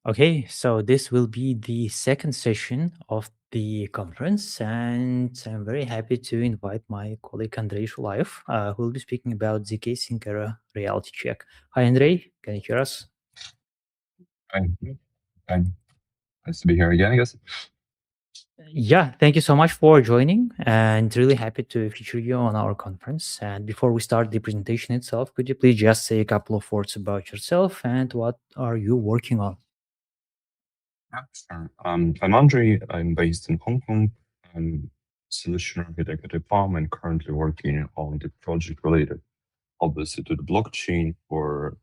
Okay, so this will be the second session of the conference, and I'm very happy to invite my colleague Andrei Shulaev, who will be speaking about zkSync era reality check. Hi, Andrei, can you hear us? Fine. Fine. Nice to be here again, I guess. Yeah, thank you so much for joining, and really happy to feature you on our conference. And before we start the presentation itself, could you please just say a couple of words about yourself and what are you working on? Yeah, sure. I'm Andrei. I'm based in Hong Kong. I'm solution architect at EPAM and currently working on the project related, obviously, to the blockchain for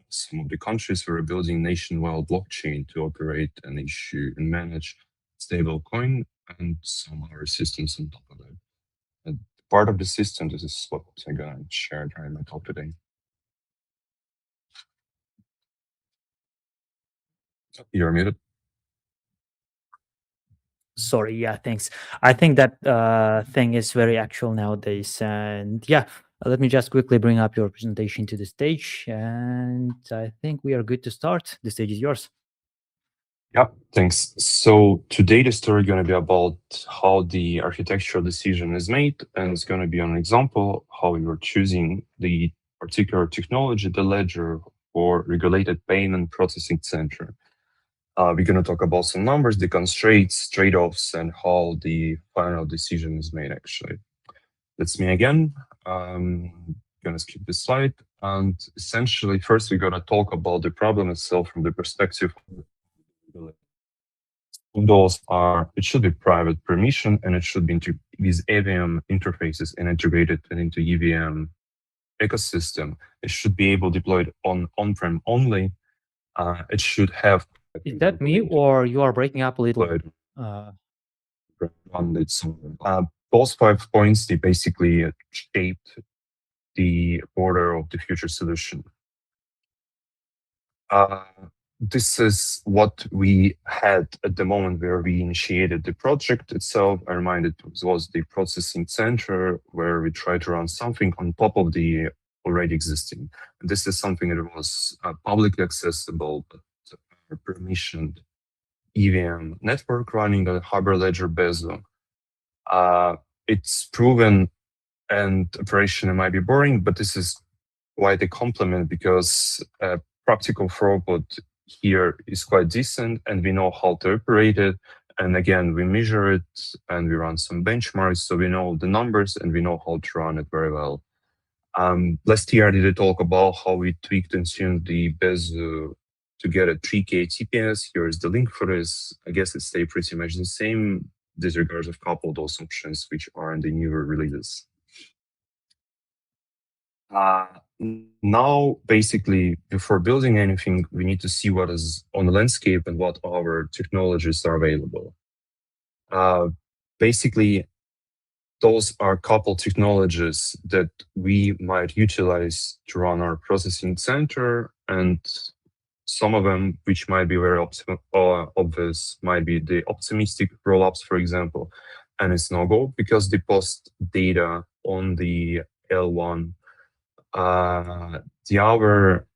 some of the countries. We're building nationwide blockchain to operate and issue and manage stable coin and some other systems on top of it. And part of the system, this is what I'm going to share during my talk today. You're muted. Sorry, yeah, thanks. I think that thing is very actual nowadays. And yeah, let me just quickly bring up your presentation to the stage. And I think we are good to start. The stage is yours. Yeah, thanks. So today the story is going to be about how the architectural decision is made, and it's going to be an example how you're choosing the particular technology, the ledger, or regulated payment processing center. We're going to talk about some numbers, the constraints, trade-offs, and how the final decision is made. Actually, that's me again. Going to skip this slide, and essentially, first we're going to talk about the problem itself from the perspective of those are, it should be private permission and it should be with EVM interfaces and integrated into EVM ecosystem. It should be able deployed on-prem only. It should have Is that me or you are breaking up a little? Uh, those 5 points, they basically shaped the order of the future solution. This is what we had at the moment where we initiated the project itself. I remind it was the processing center where we tried to run something on top of the already existing. This is something that was publicly accessible, but permissioned EVM network running the Hyperledger Bezo. It's proven and operation might be boring, but this is quite a compliment because practical throughput here is quite decent and we know how to operate it. And again, we measure it and we run some benchmarks. So we know the numbers and we know how to run it very well. Last year, I did talk about how we tweaked and tuned the Bezo to get a 3K TPS. Here is the link for this. I guess it stayed pretty much the same. Disregards of a couple of those options which are in the newer releases. Now, basically, before building anything, we need to see what is on the landscape and what our technologies are available. Basically, those are a couple technologies that we might utilize to run our processing center, and some of them, which might be very obvious, might be the optimistic rollups, for example, and it's no go because they post data on the L1 the other,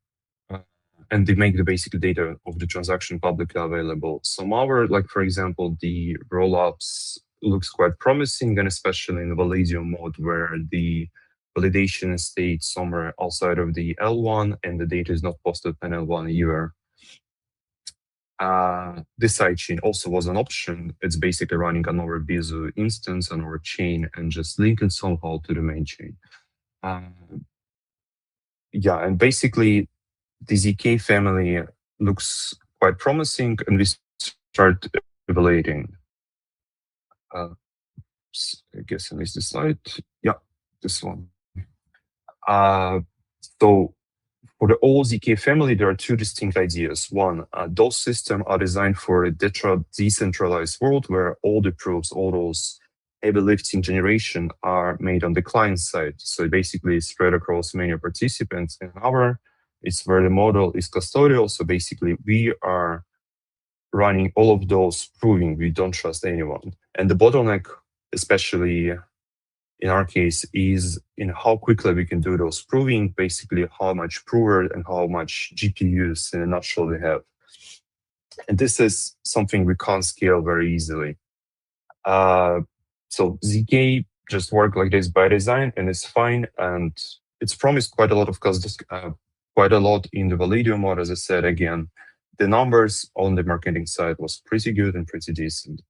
and they make the basic data of the transaction publicly available. Some other, like for example, the rollups looks quite promising, and especially in the Validium mode where the validation is stayed somewhere outside of the L1 and the data is not posted in L1 either. This sidechain also was an option. It's basically running on our Bezo instance on our chain and just linking somehow to the main chain. Yeah, and basically the zk family looks quite promising, and we start evaluating. I guess I missed the slide. Yeah, this one. So for the whole zk family, there are two distinct ideas. One, those systems are designed for a decentralized world where all the proofs, all those heavy lifting generation are made on the client side. So basically it's spread across many participants. And it's where the model is custodial. So basically we are running all of those proving we don't trust anyone. And the bottleneck, especially in our case, is in how quickly we can do those proving, basically how much prover and how much GPUs in a nutshell we have. And this is something we can't scale very easily. Uh, so zk just work like this by design, and it's fine. And it's promised quite a lot of cost, quite a lot in the Validium mod. As I said again, the numbers on the marketing side was pretty good and pretty decent.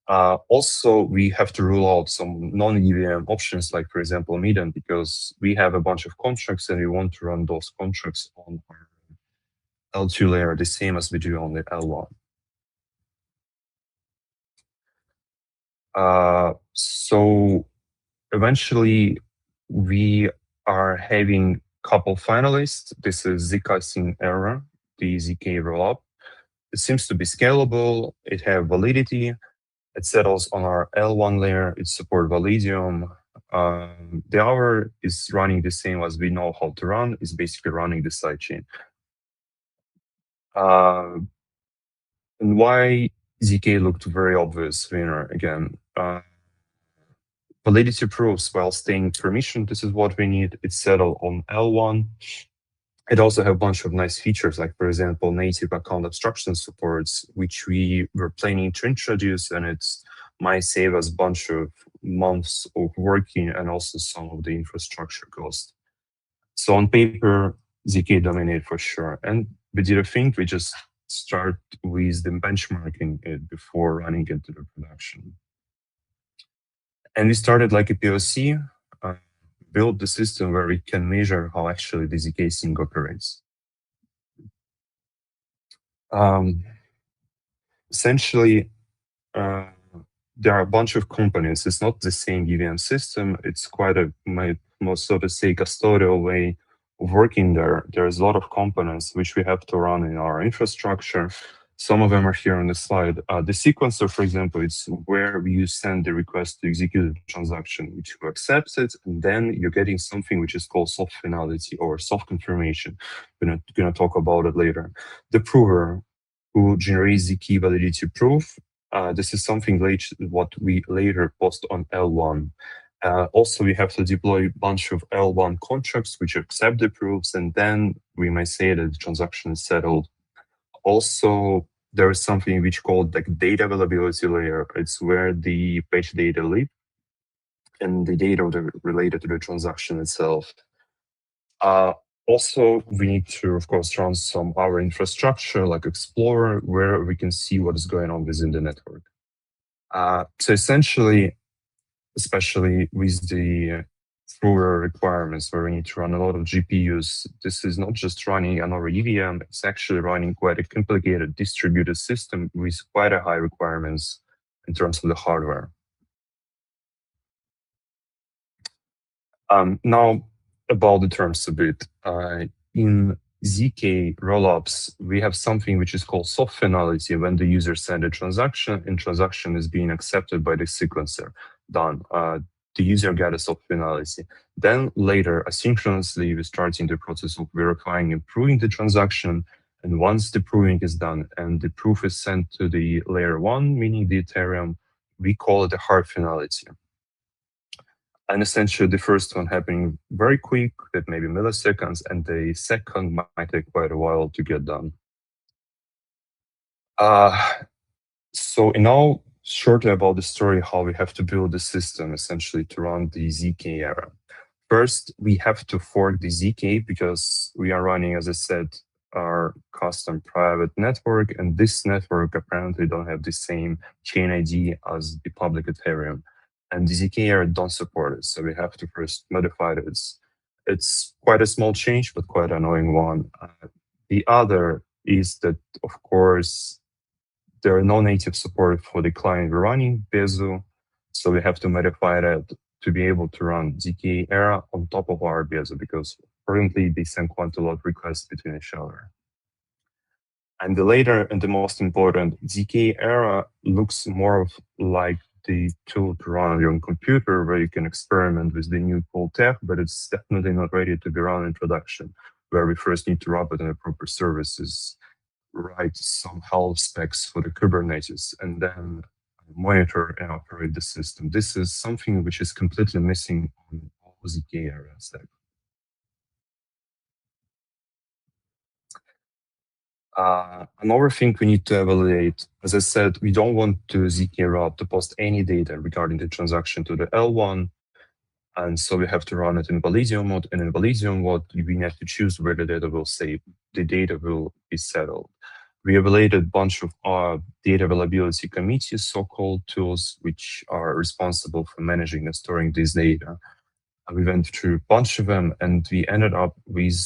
Also, we have to rule out some non-EVM options, like, for example, median, because we have a bunch of contracts and we want to run those contracts on our L2 layer the same as we do on the L1. So eventually, we are having a couple finalists. This is zkSync error, the ZK rollup. It seems to be scalable. It have validity. It settles on our L1 layer. It support Validium. The hour is running the same as we know how to run. It's basically running the sidechain. And why ZK looked very obvious winner again. Validity proofs while staying permission. This is what we need. It's settled on L1. It also have a bunch of nice features, like, for example, native account abstraction supports, which we were planning to introduce, and it's might save us a bunch of months of working and also some of the infrastructure cost. So on paper, ZK dominate for sure. And we did a thing, we just start with the benchmarking it before running into the production. And we started like a POC, build the system where we can measure how actually the zkSync operates. Essentially, there are a bunch of components. It's not the same EVM system. It's quite a, most so to say, custodial way of working there. There's a lot of components which we have to run in our infrastructure. Some of them are here on the slide. The sequencer, for example, it's where you send the request to execute the transaction, which you accept it, and then you're getting something which is called soft finality or soft confirmation. We're going to talk about it later. The prover, who generates the key validity proof. This is something what we later post on L1. Also, we have to deploy a bunch of L1 contracts which accept the proofs, and then we may say that the transaction is settled. Also, there is something which called like data availability layer. It's where the page data live and the data related to the transaction itself. Also, we need to, of course, run some our infrastructure like Explorer, where we can see what is going on within the network. So essentially, especially with the through requirements where we need to run a lot of GPUs, this is not just running another EVM, it's actually running quite a complicated distributed system with quite a high requirements in terms of the hardware. Now, about the terms a bit. In zk rollups, we have something which is called soft finality when the user sends a transaction and transaction is being accepted by the sequencer. Done. The user got a soft finality. Then later, asynchronously, we start in the process of verifying and proving the transaction. And once the proving is done and the proof is sent to the layer one, meaning the Ethereum, we call it a hard finality. And essentially, the first one happening very quick, that maybe milliseconds, and the second might take quite a while to get done. So now, shortly about the story, how we have to build the system essentially to run the zk era. First, we have to fork the zk because we are running, as I said, our custom private network, and this network apparently don't have the same chain ID as the public Ethereum. And the zk era don't support it, so we have to first modify this. It's quite a small change, but quite an annoying one. The other is that, of course, there are no native support for the client we're running, Bezu, so we have to modify that to be able to run zk era on top of our Bezu, because currently they send quite a lot of requests between each other. And the later and the most important, zk era looks more like the tool to run on your own computer where you can experiment with the new cool tech, but it's definitely not ready to be run in production, where we first need to wrap it in the proper services, write some health specs for the Kubernetes, and then monitor and operate the system. This is something which is completely missing on all zk era stack. Another thing we need to evaluate, as I said, we don't want to zk route to post any data regarding the transaction to the L1. And so we have to run it in Validium mode. And in Validium mode, we have to choose where the data will save. The data will be settled. We evaluated a bunch of data availability committees, so-called tools, which are responsible for managing and storing this data. We went through a bunch of them, and we ended up with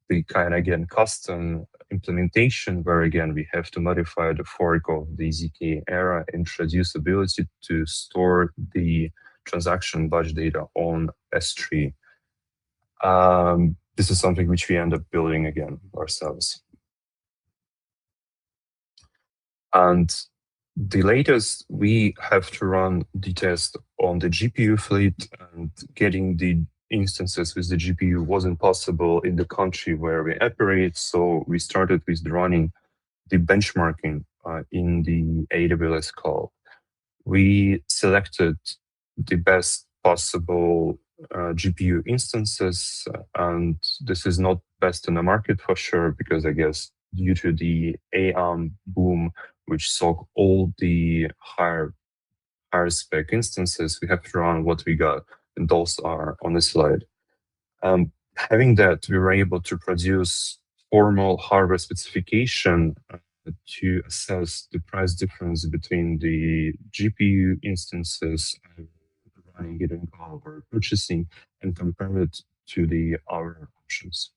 the kind of, again, custom implementation, where, again, we have to modify the fork of the zk era, introduce ability to store the transaction batch data on S3. This is something which we end up building again ourselves. And the latest, we have to run the test on the GPU fleet, and getting the instances with the GPU wasn't possible in the country where we operate. So we started with running the benchmarking in the AWS cloud. We selected the best possible GPU instances, and this is not best in the market for sure, because I guess due to the EPAM boom, which saw all the higher spec instances, we have to run what we got, and those are on the slide. Having that, we were able to produce formal hardware specification to assess the price difference between the GPU instances running it in cloud or purchasing, and compare it to the other options.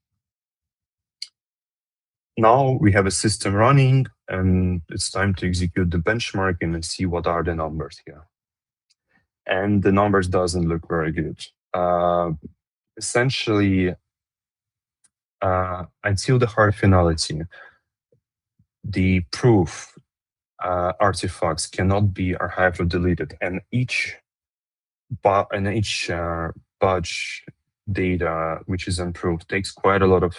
Now we have a system running, and it's time to execute the benchmarking and see what are the numbers here. And the numbers doesn't look very good. Essentially, until the hard finality, the proof artifacts cannot be archived or deleted, and each batch data which is improved takes quite a lot of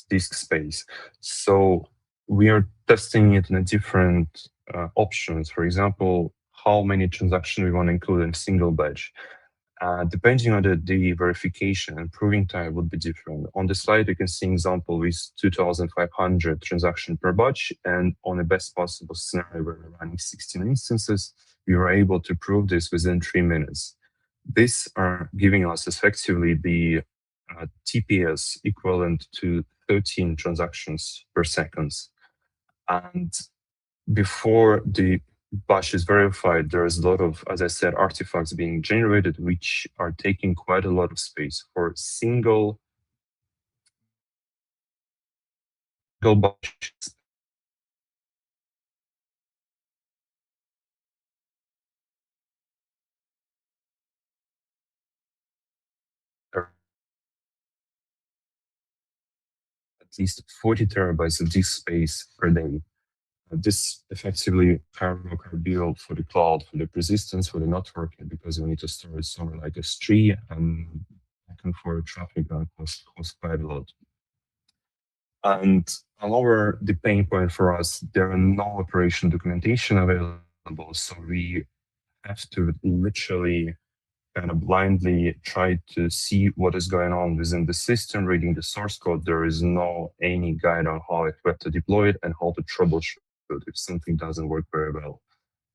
disk space. So we are testing it in a different options. For example, how many transactions we want to include in a single batch. Depending on the verification and proving time would be different. On the slide, you can see an example with 2,500 transactions per batch, and on the best possible scenario, where we're running 16 instances, we were able to prove this within 3 minutes. These are giving us effectively the TPS equivalent to 13 transactions per second. And before the batch is verified, there is a lot of, as I said, artifacts being generated, which are taking quite a lot of space for single batch. At least 40 terabytes of disk space per day. This effectively built for the cloud, for the persistence, for the networking, because we need to store it somewhere like S3, and back and forth traffic costs quite a lot. And another the pain point for us, there are no operation documentation available, so we have to literally kind of blindly try to see what is going on within the system, reading the source code. There is no any guide on how we have to deploy it and how to troubleshoot if something doesn't work very well.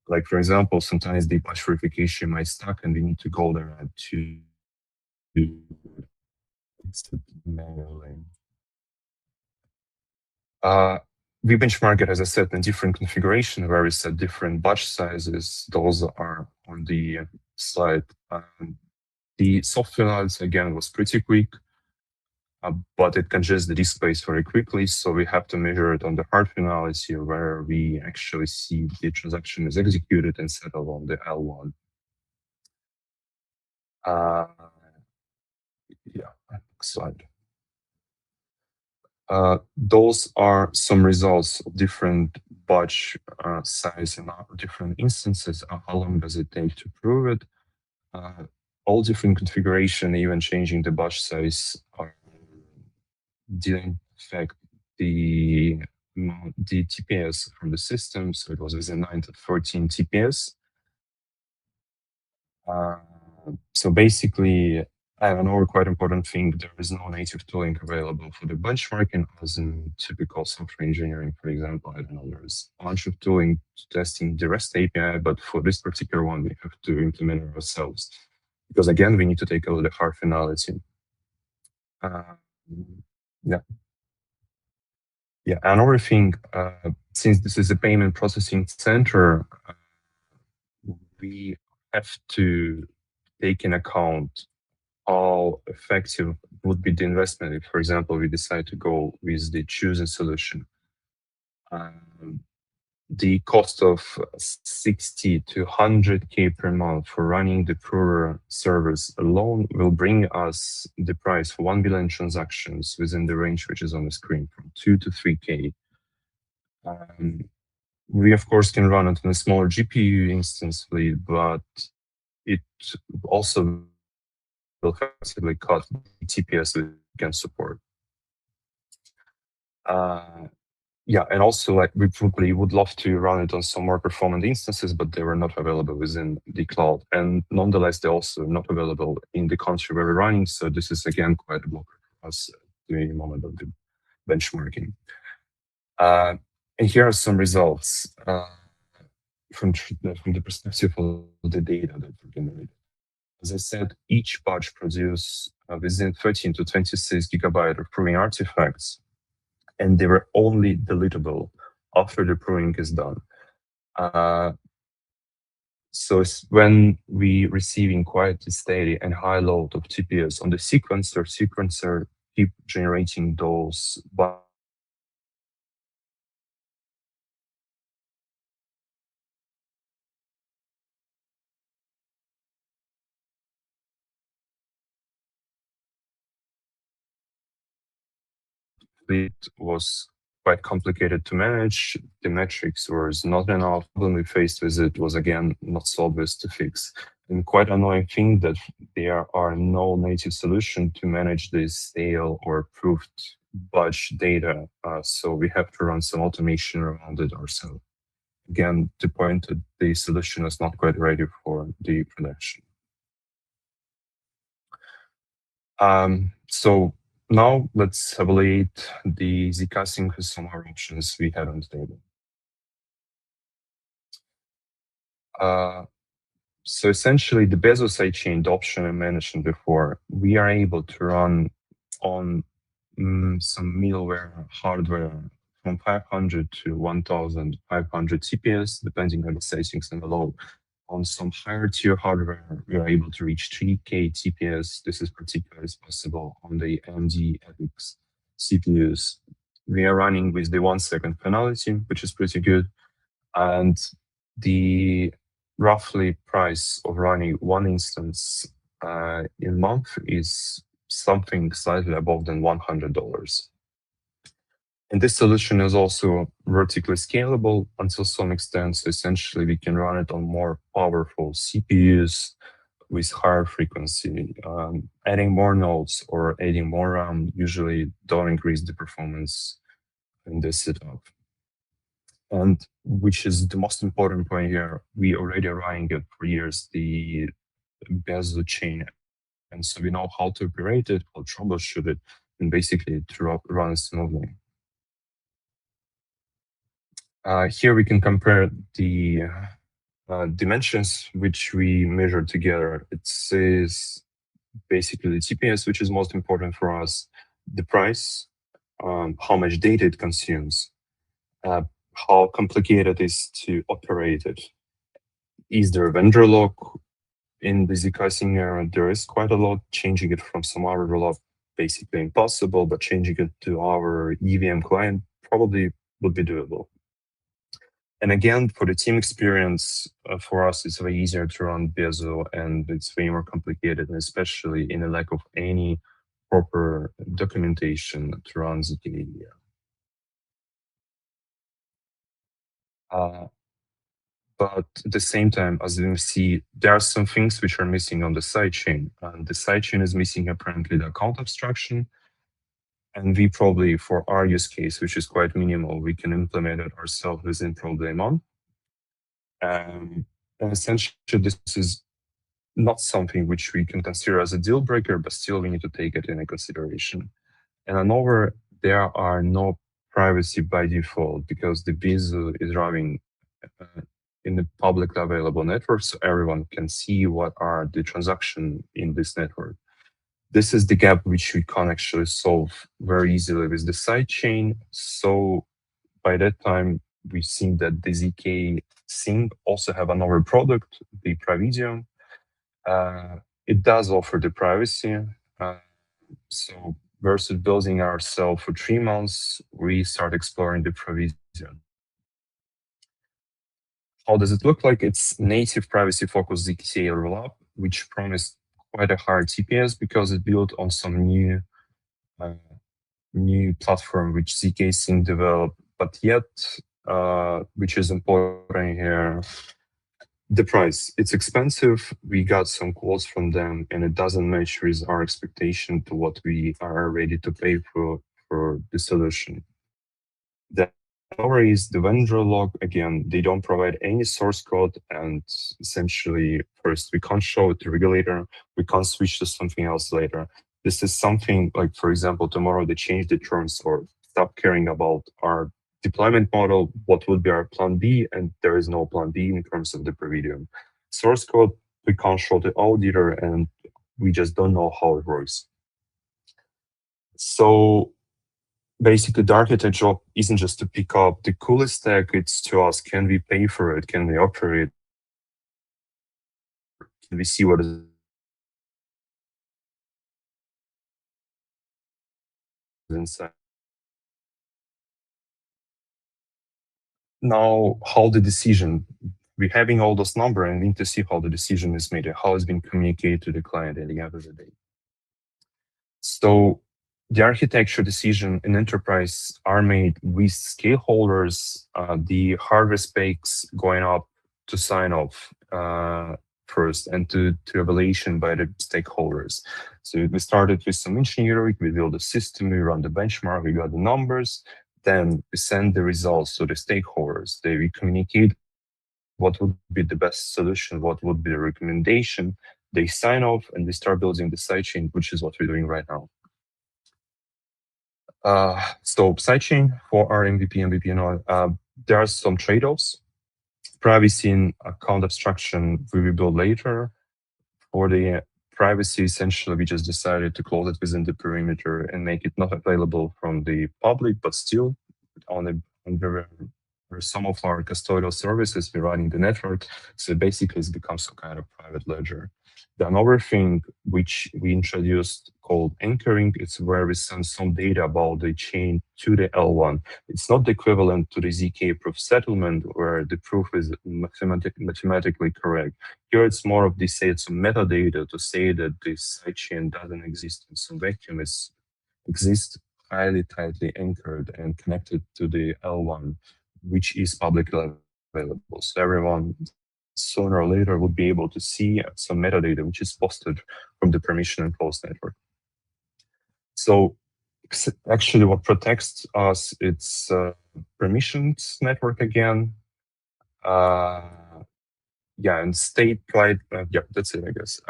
Like, for example, sometimes the batch verification might stuck, and we need to go there to fix it manually. We benchmark it, as I said, in different configuration where we set different batch sizes. Those are on the slide. The software analysis, again, was pretty quick, but it congests the disk space very quickly. So we have to measure it on the hard finality, where we actually see the transaction is executed and settled on the L1. Yeah, next slide. Those are some results of different batch size and different instances. How long does it take to prove it? All different configuration, even changing the batch size, didn't affect the TPS from the system. So it was within 9 to 14 TPS. So basically, And another quite important thing, there is no native tooling available for the benchmarking as in typical software engineering, for example. I don't know, there's a bunch of tooling testing the REST API, but for this particular one, we have to implement it ourselves. Because again, we need to take a look at hard finality. Uh, yeah. Yeah, another thing, since this is a payment processing center, we have to take in account how effective would be the investment if, for example, we decide to go with the chosen solution. Um, the cost of 60 to 100K per month for running the prover servers alone will bring us the price for 1 billion transactions within the range which is on the screen from 2 to 3K. We, of course, can run it on a smaller GPU instance fleet, but it also will effectively cut the TPS we can support. Yeah, and also like we probably would love to run it on some more performant instances, but they were not available within the cloud. And nonetheless, they're also not available in the country where we're running. So this is again quite a blocker for us during the moment of the benchmarking. And here are some results from the perspective of the data that we generated. As I said, each batch produces within 13 to 26 gigabyte of proving artifacts, and they were only deletable after the proving is done. So when we receiving quite a steady and high load of TPS on the sequencer keep generating those it was quite complicated to manage. The metrics was not enough. The problem we faced with it was again not so obvious to fix. And quite annoying thing that there are no native solution to manage this stale or proofed batch data. So we have to run some automation around it ourselves. Again, the point that the solution is not quite ready for the production. So now let's evaluate the zkSync with some other options we have on the table. So essentially, the Bezos sidechain, the option I mentioned before, we are able to run on some middleware hardware from 500 to 1,500 CPS, depending on the settings and the load. On some higher tier hardware, we are able to reach 3K TPS. This is particularly possible on the AMD EPIC CPUs. We are running with the 1 second penalty, which is pretty good. And the roughly price of running one instance in month is something slightly above than $100. And this solution is also vertically scalable until some extent. So essentially, we can run it on more powerful CPUs with higher frequency. Adding more nodes or adding more RAM usually don't increase the performance in this setup. And which is the most important point here, we already are running it for years, the Bezo chain. And so we know how to operate it, how to troubleshoot it, and basically to run smoothly. Here we can compare the dimensions which we measure together. It says basically the TPS, which is most important for us, the price, how much data it consumes, how complicated it is to operate it. Is there a vendor lock in the zkSync era? There is quite a lot. Changing it from some other rollup basically impossible, but changing it to our EVM client probably would be doable. And again, for the team experience, for us, it's way easier to run Bezo, and it's way more complicated, and especially in a lack of any proper documentation to run zk. But at the same time, as we see, there are some things which are missing on the sidechain. And the sidechain is missing apparently the account abstraction. And we probably, for our use case, which is quite minimal, we can implement it ourselves within probably a month. And essentially, this is not something which we can consider as a deal breaker, but still we need to take it into consideration. And another, there are no privacy by default because the BISU is running in the publicly available network, so everyone can see what are the transactions in this network. This is the gap which we can actually solve very easily with the sidechain. So by that time, we've seen that the zkSync also have another product, the Pravidium. Uh, it does offer the privacy. Uh, so versus building ourselves for 3 months, we start exploring the Pravidium. How does it look like? It's native privacy-focused zkSync rollup, which promised quite a high TPS because it built on some uh, new platform which zkSync developed, but yet, which is important here, the price. It's expensive. We got some quotes from them, and it doesn't match with our expectation to what we are ready to pay for the solution. The other is the vendor log. Again, they don't provide any source code, and essentially, first, we can't show it to regulator. We can't switch to something else later. This is something like, for example, tomorrow they change the terms or stop caring about our deployment model, what would be our plan B, and there is no plan B in terms of the Pravidium. Source code, we can't show the auditor, and we just don't know how it works. So basically, the architect job isn't just to pick up the coolest stack, it's to ask, can we pay for it? Can we operate? Can we see what is inside? Now, how the decision, we're having all those numbers and we need to see how the decision is made and how it's been communicated to the client at the end of the day. So the architecture decision in enterprise are made with stakeholders, the hardware specs going up to sign off first and to evaluation by the stakeholders. So we started with some engineering, we build a system, we run the benchmark, we got the numbers, then we send the results to the stakeholders. We communicate what would be the best solution, what would be the recommendation. They sign off and we start building the sidechain, which is what we're doing right now. So sidechain for our MVP, there are some trade-offs. Privacy and account abstraction we will build later. For the privacy, essentially, we just decided to close it within the perimeter and make it not available from the public, but still on where some of our custodial services we're running the network. So basically, it's become some kind of private ledger. The another thing which we introduced called anchoring, it's where we send some data about the chain to the L1. It's not the equivalent to the ZK proof settlement where the proof is mathematically correct. Here it's more of this, say it's some metadata to say that this sidechain doesn't exist in some vacuum. It exists highly tightly anchored and connected to the L1, which is publicly available. So everyone sooner or later would be able to see some metadata which is posted from the permission and closed network. So actually what protects us, it's permissions network again. Yeah, and state right. Yeah, that's it, I guess.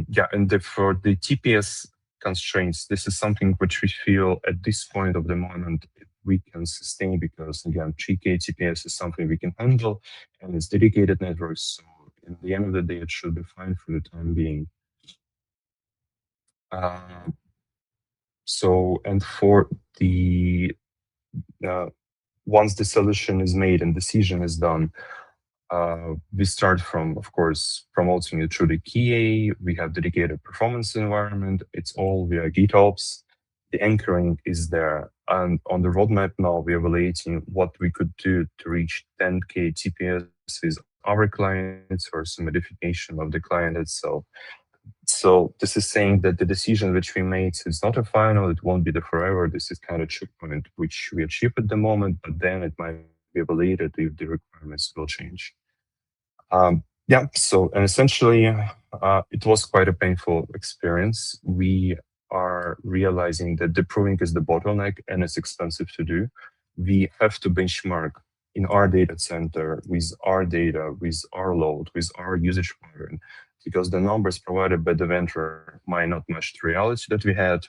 Yeah, and for the TPS constraints, this is something which we feel at this point of the moment we can sustain because again, 3K TPS is something we can handle, and it's dedicated networks. So in the end of the day, it should be fine for the time being. So and for the once the solution is made and decision is done, we start from, of course, promoting it through the KA. We have dedicated performance environment. It's all via GitOps. The anchoring is there. And on the roadmap now, we're evaluating what we could do to reach 10K TPS with our clients or some modification of the client itself. So this is saying that the decision which we made is not a final, it won't be the forever. This is kind of checkpoint which we achieve at the moment, but then it might be evaluated if the requirements will change. Yeah, so and essentially, it was quite a painful experience. We are realizing that the proving is the bottleneck and it's expensive to do. We have to benchmark in our data center with our data, with our load, with our usage pattern, because the numbers provided by the vendor might not match the reality that we had.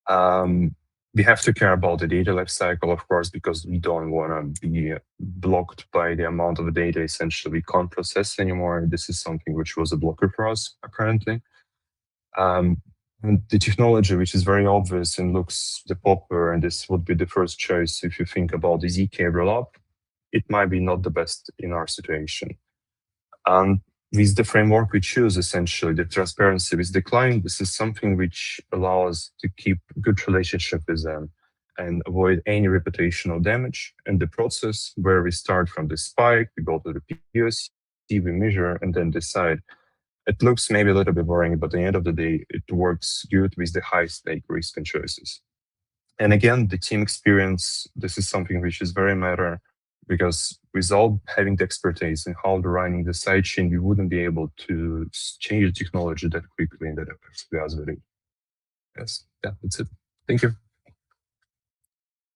Um, we have to care about the data lifecycle, of course, because we don't want to be blocked by the amount of data essentially we can't process anymore. This is something which was a blocker for us, apparently. Um, and the technology, which is very obvious and looks the popular, and this would be the first choice if you think about the zk rollup, it might be not the best in our situation. And with the framework we choose, essentially, the transparency with the client, this is something which allows to keep good relationship with them and avoid any reputational damage. And the process where we start from the spike, we go to the POC, we measure, and then decide. It looks maybe a little bit boring, but at the end of the day, it works good with the high stake risk and choices. And again, the team experience, this is something which is very matter, because without having the expertise in how to running the sidechain, we wouldn't be able to change the technology that quickly and that effectively as we do. Yes, yeah, that's it. Thank you.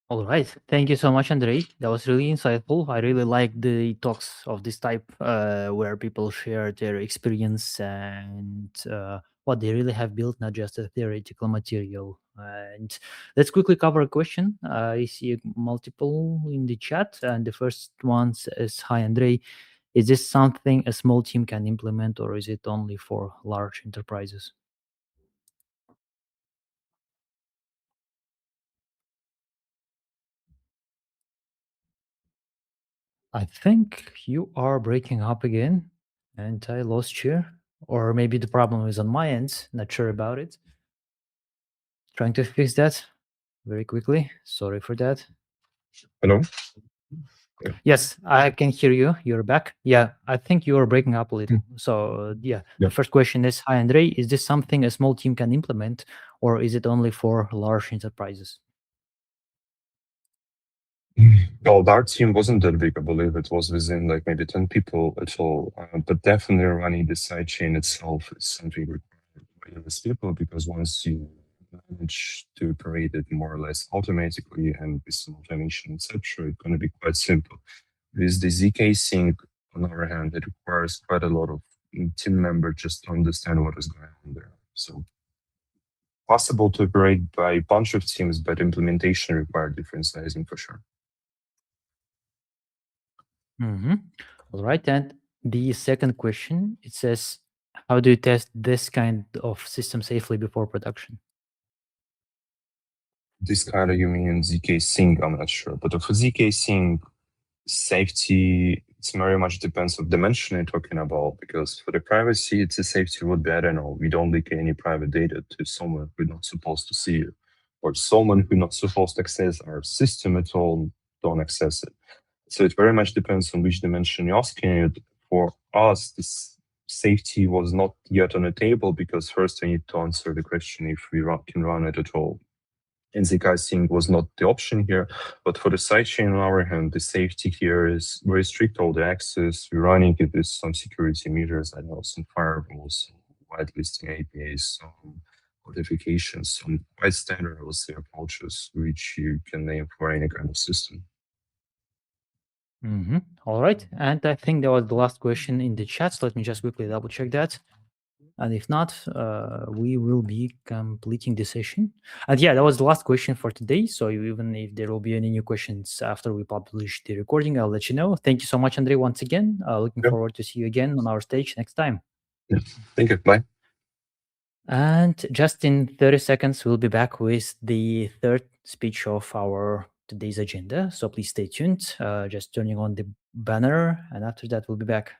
All right. Thank you so much, Andrei. That was really insightful. I really like the talks of this type where people share their experience and what they really have built, not just a theoretical material. And let's quickly cover a question. I see multiple in the chat. And the first one says, "Hi, Andrei. Is this something a small team can implement, or is it only for large enterprises?" I think you are breaking up again, and I lost you. Or maybe the problem is on my end. Not sure about it. Trying to fix that very quickly. Sorry for that. Hello? Yes, I can hear you. You're back. Yeah, I think you are breaking up a little. So, yeah, Yeah. the first question is, "Hi, Andrei. Is this something a small team can implement, or is it only for large enterprises?" Well, our team wasn't that big. I believe it was within like maybe 10 people at all. But definitely running the sidechain itself is something required by these people, because once you manage to operate it more or less automatically and with some automation, etc., it's going to be quite simple. With the zkSync, on the other hand, it requires quite a lot of team members just to understand what is going on there. So possible to operate by a bunch of teams, but implementation required different sizing for sure. Mm-hmm. All right. And the second question, it says, "How do you test this kind of system safely before production?" This kind of you mean zkSync, I'm not sure. But for zkSync, safety, it very much depends on dimension you're talking about, because for the privacy, it's a safety would be, I don't know, we don't leak any private data to someone who's not supposed to see it, or someone who's not supposed to access our system at all, don't access it. So it very much depends on which dimension you're asking it. For us, this safety was not yet on the table, because first I need to answer the question if we can run it at all. And zkSync was not the option here, but for the sidechain on our hand, the safety here is very strict. All the access, we're running it with some security measures, I know, some firewalls, some whitelisting APIs, some modifications, some quite standard, I would say, approaches which you can name for any kind of system. Mm-hmm. All right. And I think that was the last question in the chat. So let me just quickly double check that. And if not, we will be completing the session. And yeah, that was the last question for today. So even if there will be any new questions after we publish the recording, I'll let you know. Thank you so much, Andrei, once again. Looking Yeah. forward to see you again on our stage next time. Yeah. Thank you. Bye. And just in 30 seconds, we'll be back with the third speech of our today's agenda. So please stay tuned. Just turning on the banner. And after that, we'll be back.